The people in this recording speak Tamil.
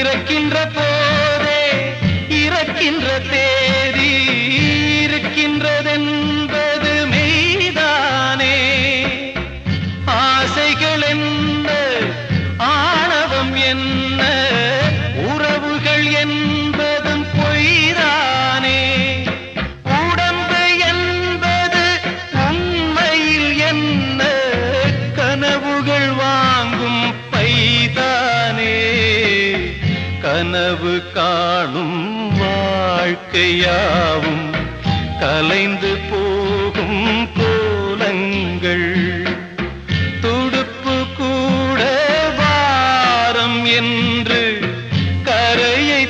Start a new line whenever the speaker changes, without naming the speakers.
பிறக்கின்ற போதே இறக்கின்ற தேதி இருக்கின்றதென்பது மெய்தானே. ஆசைகள் என்ன, ஆணவம் என்ன, உறவுகள் என்பதும் பொய்தானே. உடம்பு என்பது உண்மையில் என்ன, கனவுகள் வாங்கும் பைதானே. கனவு காணும் வாழ்க்கையாவும் கலைந்து போகும் கோலங்கள். துடுப்பு கூட வாரம் என்று கரையை